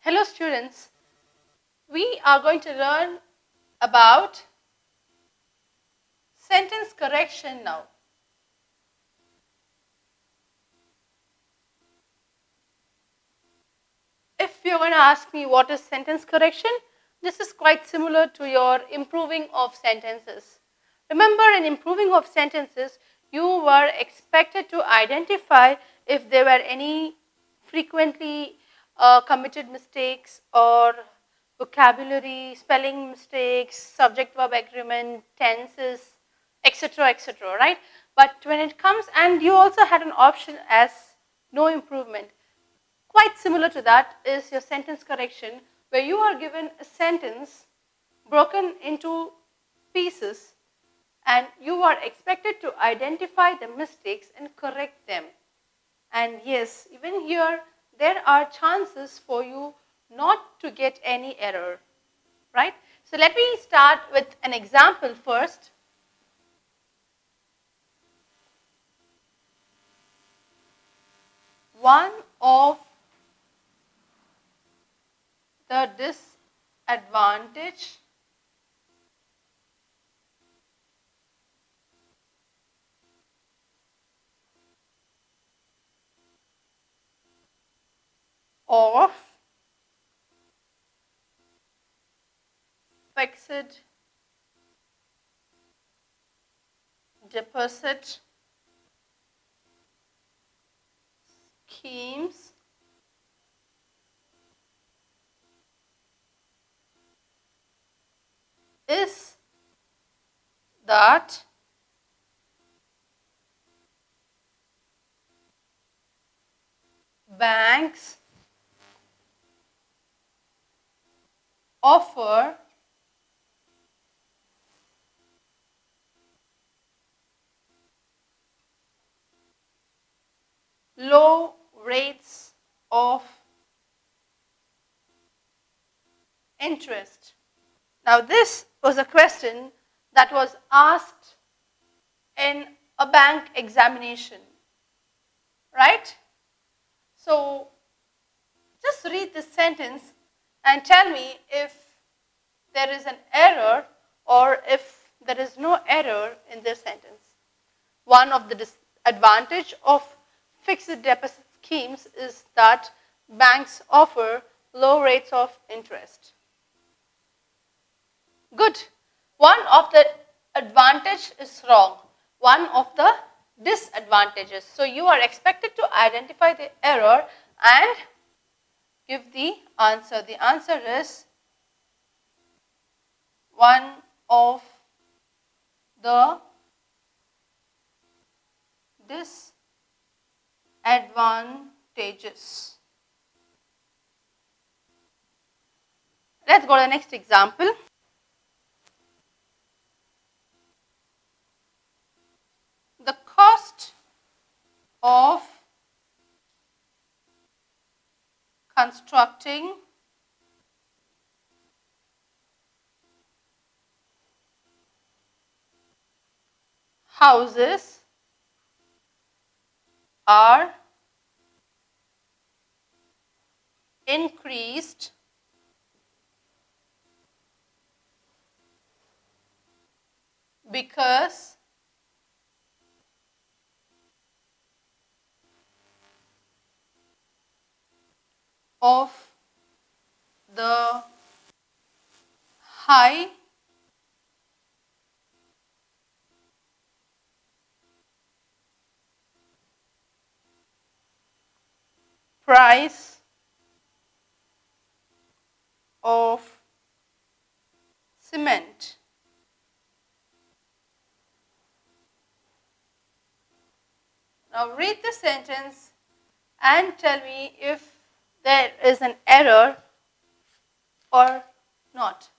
Hello students, we are going to learn about sentence correction now. If you're going to ask me what is sentence correction, this is quite similar to your improving of sentences. Remember, in improving of sentences, you were expected to identify if there were any frequently committed mistakes or vocabulary, spelling mistakes, subject-verb agreement, tenses, etc., etc., right? But when it comes, and you also had an option as no improvement. Quite similar to that is your sentence correction, where you are given a sentence broken into pieces and you are expected to identify the mistakes and correct them. And yes, even here there are chances for you not to get any error, right? So let me start with an example first. One of the disadvantage of fixed deposit schemes is that banks offer low rates of interest. Now this was a question that was asked in a bank examination, right? So just read this sentence and tell me if there is an error or if there is no error in this sentence. One of the disadvantages of fixed deposit schemes is that banks offer low rates of interest. Good. One of the advantages is wrong. One of the disadvantages. So you are expected to identify the error and give the answer. The answer is one of the disadvantages. Let's go to the next example. The cost of constructing houses are increased because of the high price of cement. Now read the sentence and tell me if there is an error or not.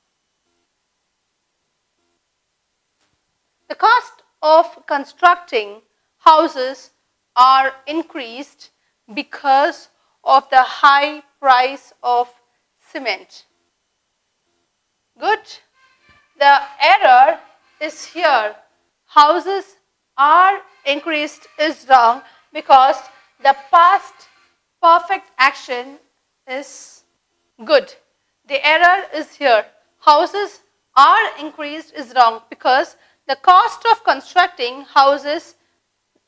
The cost of constructing houses are increased because of the high price of cement. Good. The error is here. Houses are increased is wrong because the past perfect action is Good. The error is here. Houses are increased is wrong because the cost of constructing houses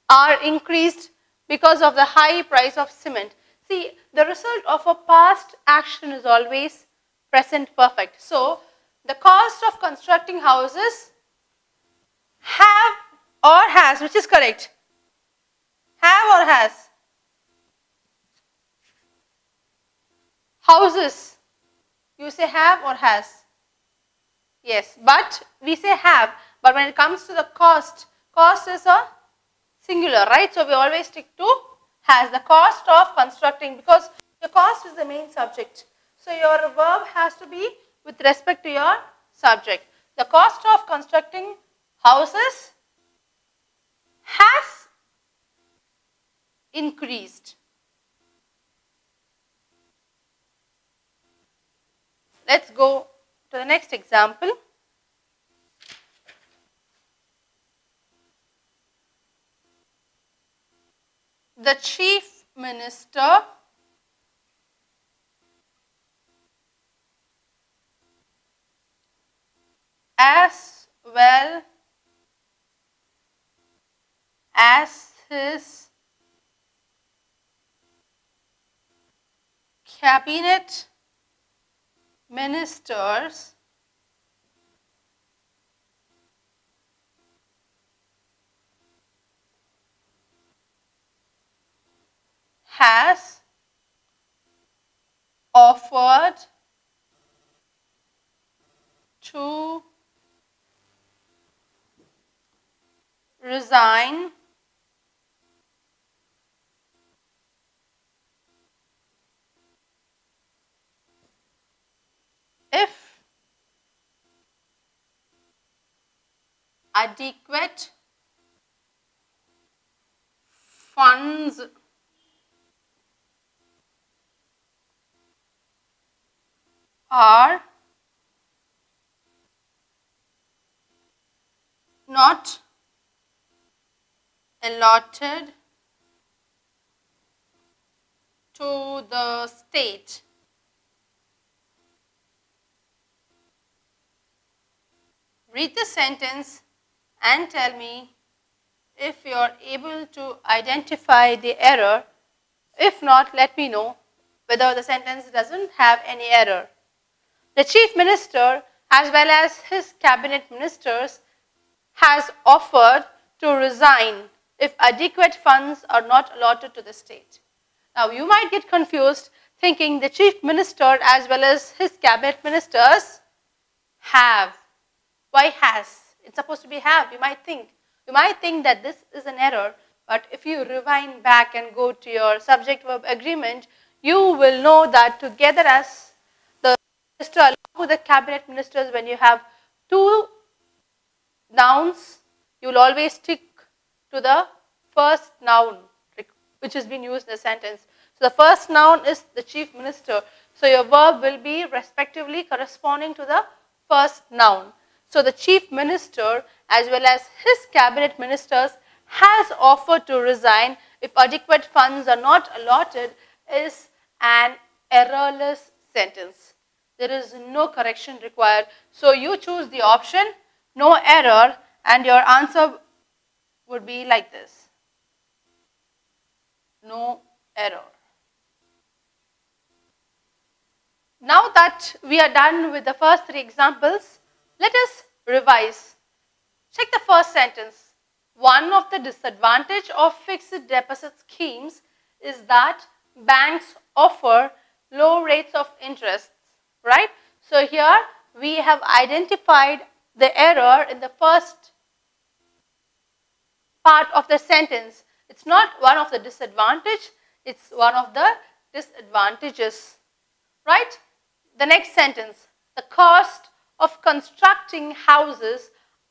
are increased because of the high price of cement. See, the result of a past action is always present perfect. So, the cost of constructing houses have or has, which is correct? Have or has? Houses, you say have or has? Yes, but we say have, but when it comes to the cost is a singular, right? So, we always stick to has, the cost of constructing, because your cost is the main subject. So, your verb has to be with respect to your subject. The cost of constructing houses has increased. Let's go to the next example. The chief minister as well as his cabinet ministers has offered to resign if adequate funds are not allotted to the state. Read the sentence and tell me if you are able to identify the error. If not, let me know whether the sentence doesn't have any error. The chief minister as well as his cabinet ministers has offered to resign if adequate funds are not allotted to the state. Now, you might get confused thinking the chief minister as well as his cabinet ministers have. Why has? It's supposed to be have. You might think that this is an error, but if you rewind back and go to your subject verb agreement, you will know that together as the minister along with the cabinet ministers, when you have two nouns, you will always stick to the first noun which has been used in the sentence. So, the first noun is the chief minister. So, your verb will be respectively corresponding to the first noun. So, the chief minister as well as his cabinet ministers has offered to resign if adequate funds are not allotted is an errorless sentence. There is no correction required. So, you choose the option no error and your answer would be like this. No error. Now that we are done with the first three examples, let us revise. Check the first sentence. One of the disadvantages of fixed deposit schemes is that banks offer low rates of interest, right? So, here we have identified the error in the first part of the sentence. It's not one of the disadvantage, it's one of the disadvantages, right? The next sentence, the cost of constructing houses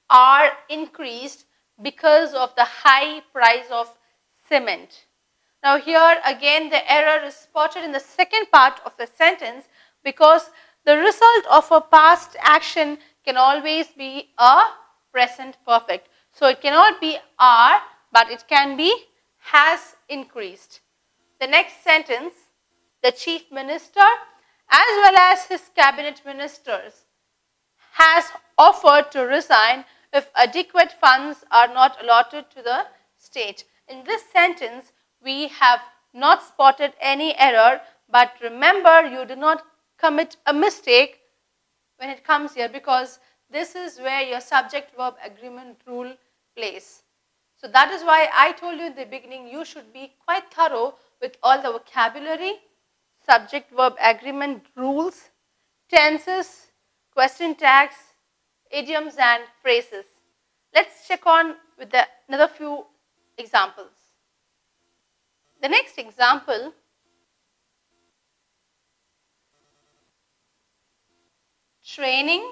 are increased because of the high price of cement. Now, here again the error is spotted in the second part of the sentence because the result of a past action can always be a present perfect. So, it cannot be are, but it can be has increased. The next sentence, the chief minister as well as his cabinet ministers, has offered to resign if adequate funds are not allotted to the state. In this sentence, we have not spotted any error, but remember, you do not commit a mistake when it comes here, because this is where your subject-verb agreement rule plays. So that is why I told you in the beginning, you should be quite thorough with all the vocabulary, subject-verb agreement rules, tenses, question tags, idioms and phrases. Let's check on with another few examples. The next example, training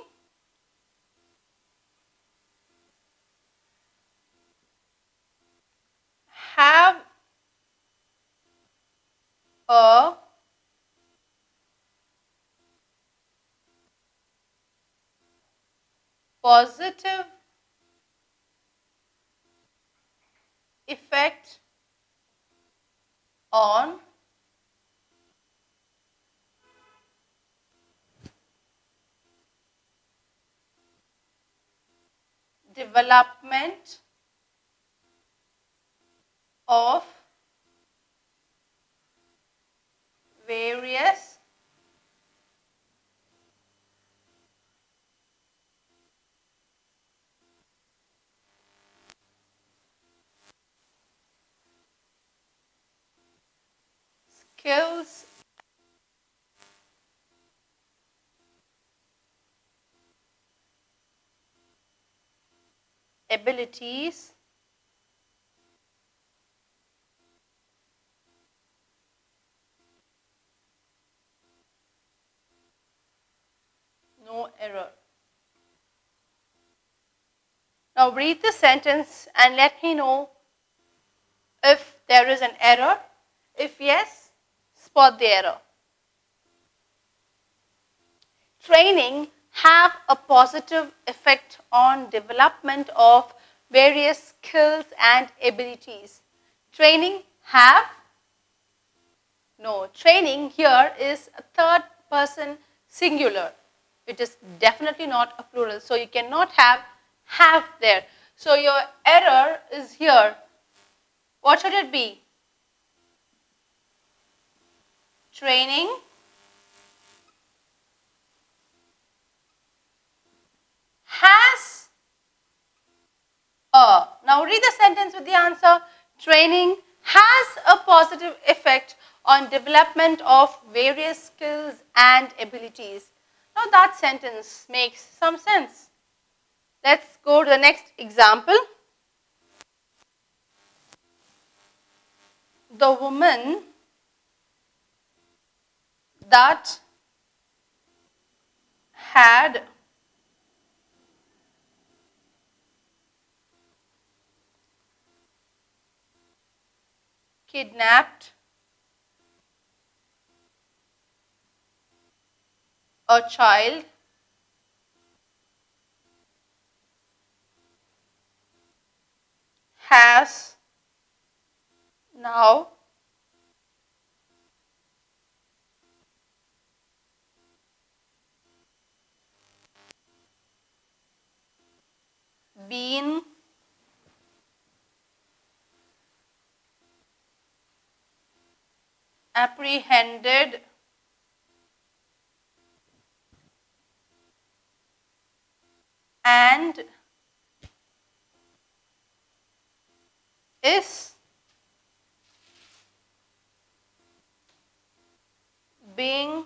have a positive effect on development of various skills abilities no error. Now read the sentence and let me know if there is an error. If yes, spot the error. Training have a positive effect on development of various skills and abilities. Training have? No, training here is a third person singular. It is definitely not a plural. So you cannot have there. So your error is here. What should it be? Training has a. Now read the sentence with the answer. Training has a positive effect on development of various skills and abilities. Now that sentence makes some sense. Let's go to the next example. The woman that had kidnapped a child has now been apprehended and is being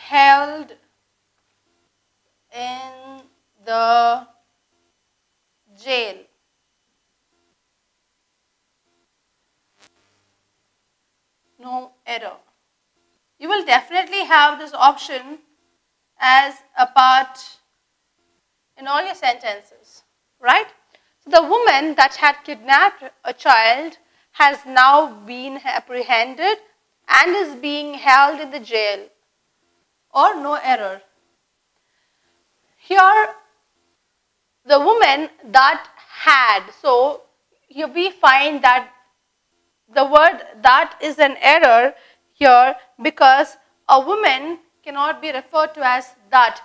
held in the jail. No error. You will definitely have this option as a part in all your sentences, right? So the woman that had kidnapped a child has now been apprehended and is being held in the jail, or no error. Here the woman that had, so here we find that the word that is an error here, because a woman cannot be referred to as that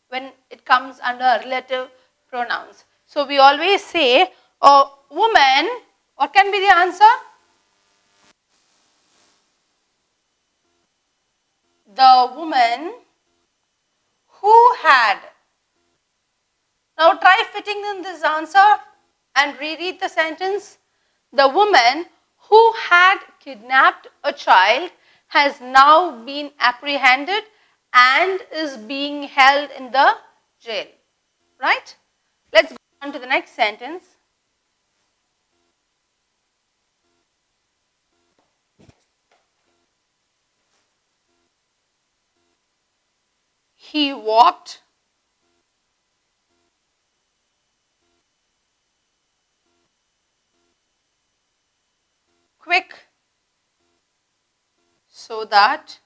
when it comes under relative pronouns. So we always say a woman. What can be the answer? The woman who had. Now try fitting in this answer and reread the sentence. The woman who had kidnapped a child has now been apprehended and is being held in the jail. Right? Let's go on to the next sentence. He walked quick so that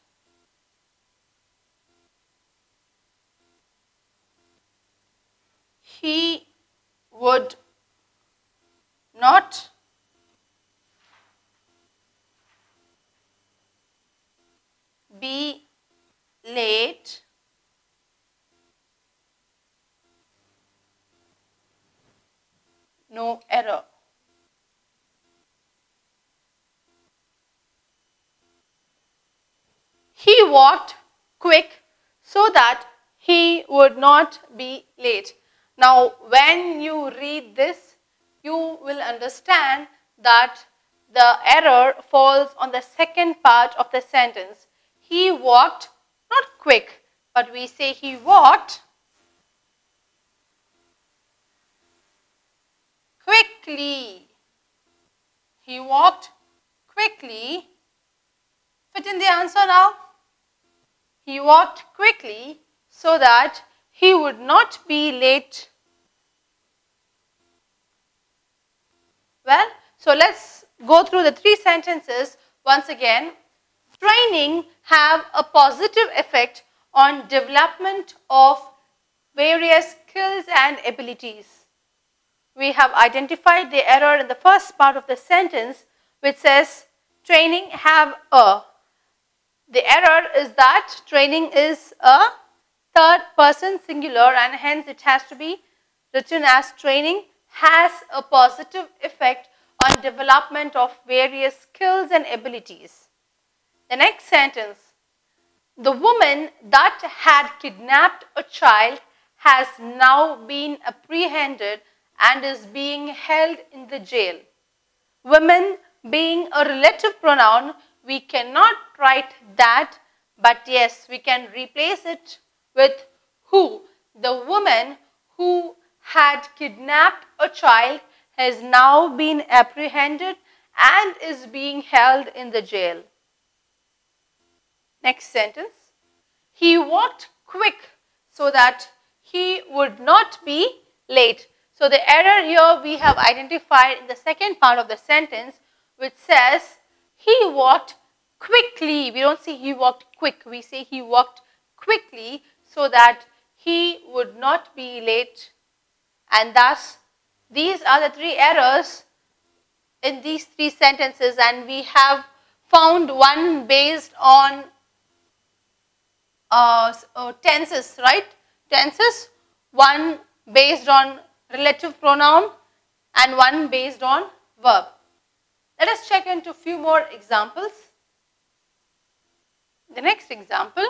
he would not be late no error. He walked quick so that he would not be late. Now, when you read this, you will understand that the error falls on the second part of the sentence. He walked, not quick, but we say he walked quickly. He walked quickly. Fit in the answer now. He walked quickly so that he would not be late. Well, so let's go through the three sentences once again. Training have a positive effect on development of various skills and abilities. We have identified the error in the first part of the sentence, which says training have a. The error is that training is a third person singular and hence it has to be written as training has a positive effect on development of various skills and abilities. The next sentence, the woman that had kidnapped a child has now been apprehended and is being held in the jail. Women being a relative pronoun, we cannot write that, but yes, we can replace it with who. The woman who had kidnapped a child has now been apprehended and is being held in the jail. Next sentence, he walked quick so that he would not be late. So the error here we have identified in the second part of the sentence, which says he walked quickly. We don't say he walked quick, we say he walked quickly so that he would not be late. And thus, these are the three errors in these three sentences, and we have found one based on tenses, right? Tenses, one based on relative pronoun and one based on verb. Let us check into a few more examples. The next example,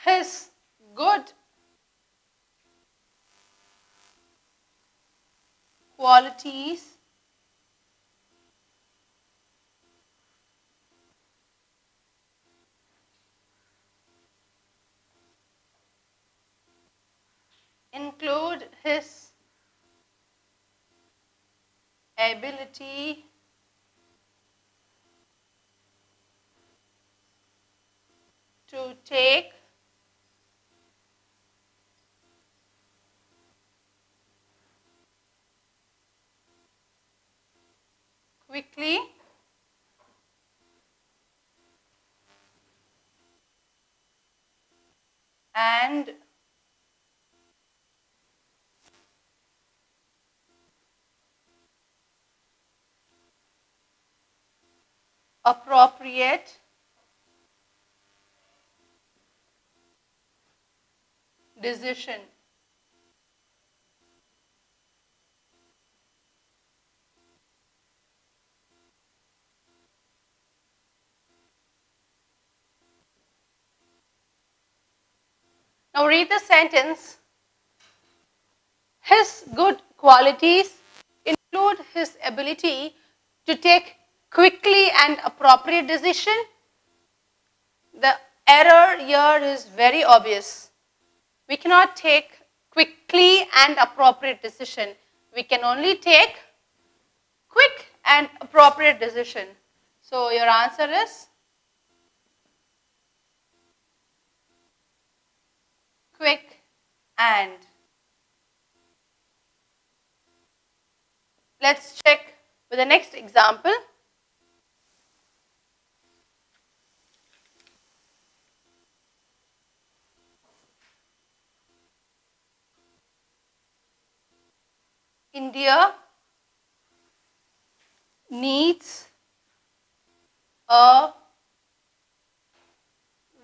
his good qualities include his ability to take quickly and appropriate decision. Now read the sentence. His good qualities include his ability to take quickly and appropriate decision. The error here is very obvious. We cannot take quickly and appropriate decision. We can only take quick and appropriate decision. So your answer is quick and. Let's check with the next example. India needs a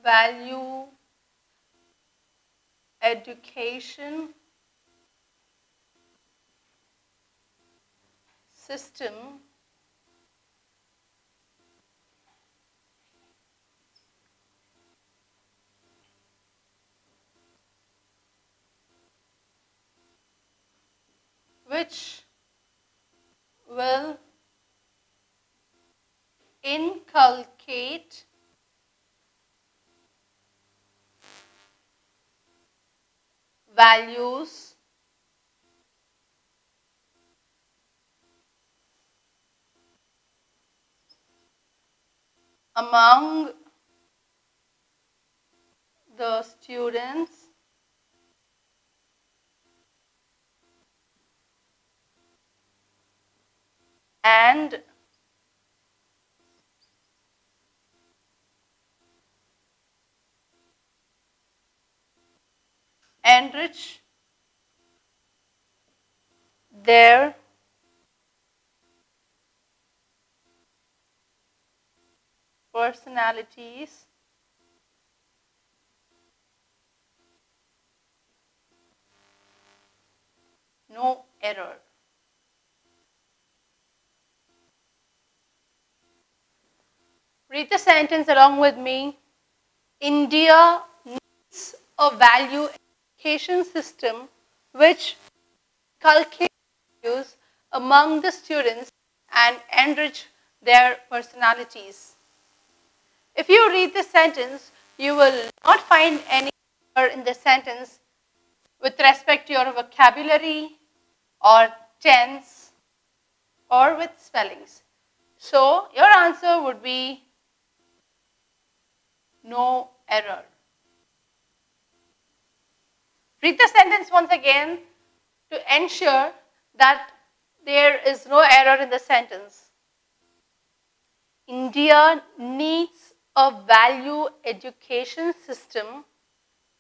value education system which will inculcate values among the students and enrich their personalities no error. Read the sentence along with me. India needs a value education system which inculcates values among the students and enrich their personalities. If you read this sentence, you will not find any error in the sentence with respect to your vocabulary or tense or with spellings. So your answer would be no error. Read the sentence once again to ensure that there is no error in the sentence. India needs a value education system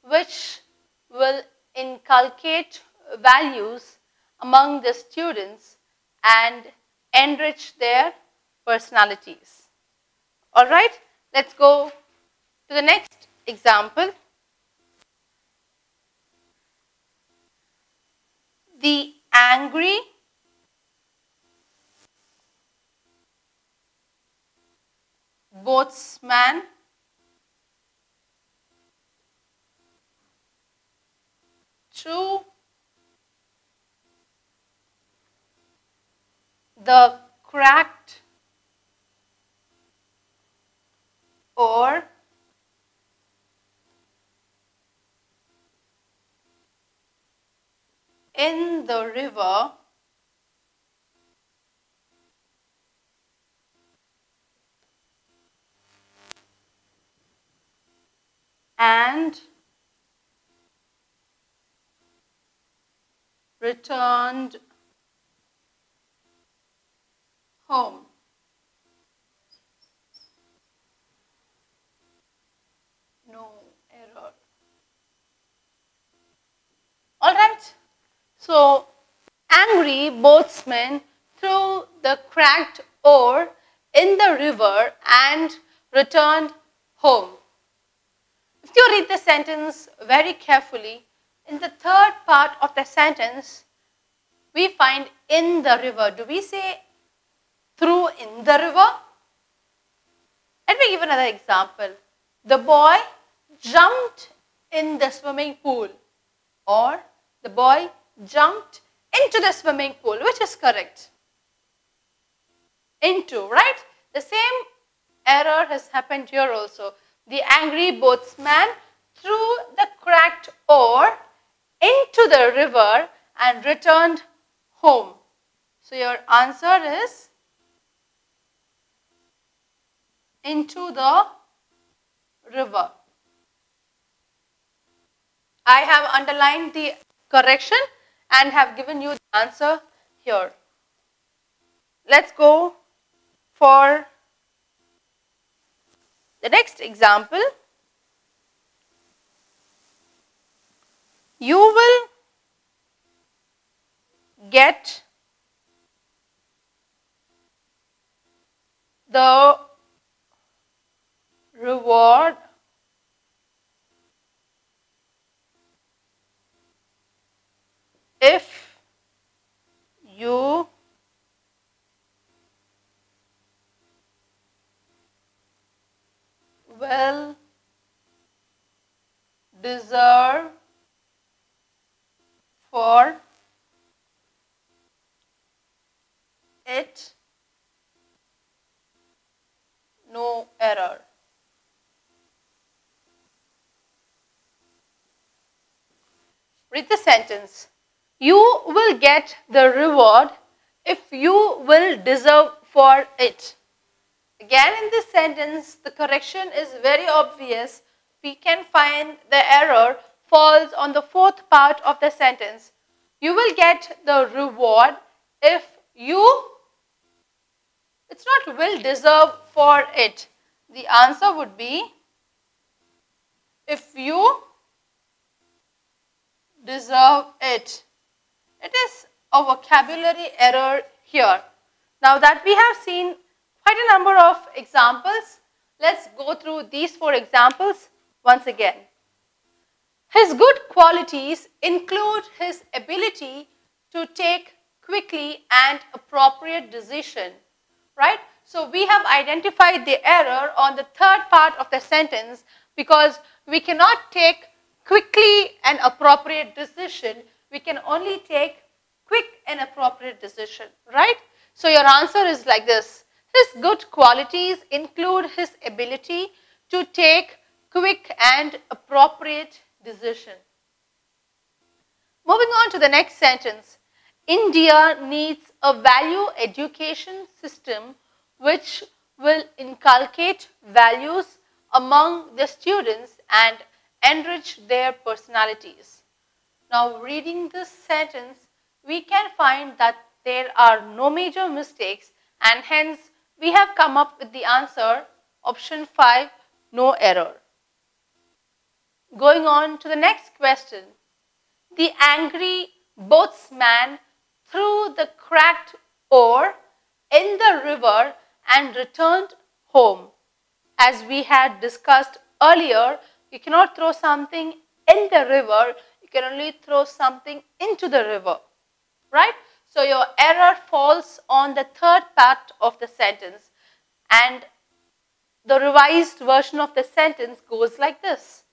which will inculcate values among the students and enrich their personalities. All right, let's go to the next example. The angry boatsman threw the cracked oar in the river and returned home. No error. So, angry boatsman threw the cracked oar in the river and returned home. If you read the sentence very carefully, in the third part of the sentence, we find in the river. Do we say threw in the river? Let me give another example. The boy jumped in the swimming pool, or the boy jumped into the swimming pool. Which is correct? Into, right? The same error has happened here also. The angry boatsman threw the cracked oar into the river and returned home. So your answer is into the river. I have underlined the correction and have given you the answer here. Let's go for the next example. You will get the reward if you will deserve for it, no error. Read the sentence. You will get the reward if you will deserve for it. Again, in this sentence, the correction is very obvious. We can find the error falls on the fourth part of the sentence. You will get the reward if you, it's not will deserve for it. The answer would be if you deserve it. It is a vocabulary error here. Now that we have seen quite a number of examples, let's go through these 4 examples once again. His good qualities include his ability to take quickly and appropriate decision, right? So we have identified the error on the third part of the sentence because we cannot take quickly and appropriate decision. We can only take quick and appropriate decision, right? So your answer is like this. His good qualities include his ability to take quick and appropriate decision. Moving on to the next sentence. India needs a value education system which will inculcate values among the students and enrich their personalities. Now, reading this sentence, we can find that there are no major mistakes and hence we have come up with the answer option 5, no error. Going on to the next question. The angry boatsman threw the cracked oar in the river and returned home. As we had discussed earlier, you cannot throw something in the river, you can only throw something into the river, right? So your error falls on the third part of the sentence and the revised version of the sentence goes like this.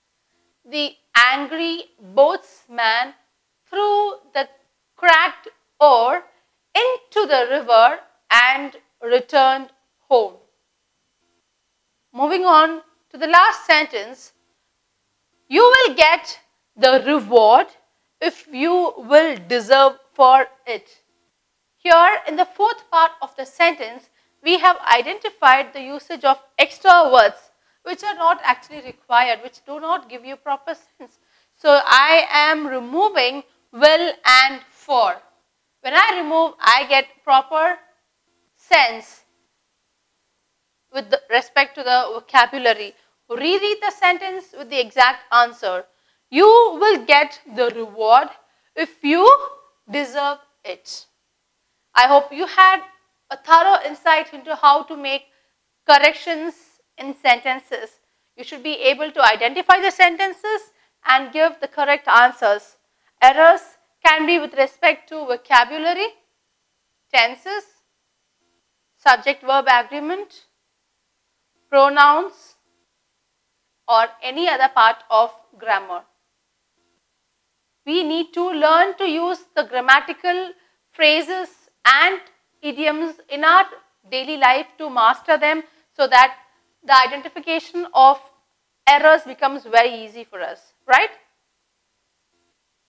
The angry boatsman threw the cracked oar into the river and returned home. Moving on to the last sentence. You will get the reward if you will deserve for it. Here in the fourth part of the sentence, we have identified the usage of extra words which are not actually required, which do not give you proper sense. So I am removing will and for. When I remove, I get proper sense with respect to the vocabulary. Reread the sentence with the exact answer. You will get the reward if you deserve it. I hope you had a thorough insight into how to make corrections in sentences. You should be able to identify the sentences and give the correct answers. Errors can be with respect to vocabulary, tenses, subject-verb agreement, pronouns, or any other part of grammar. We need to learn to use the grammatical phrases and idioms in our daily life to master them, so that the identification of errors becomes very easy for us, right?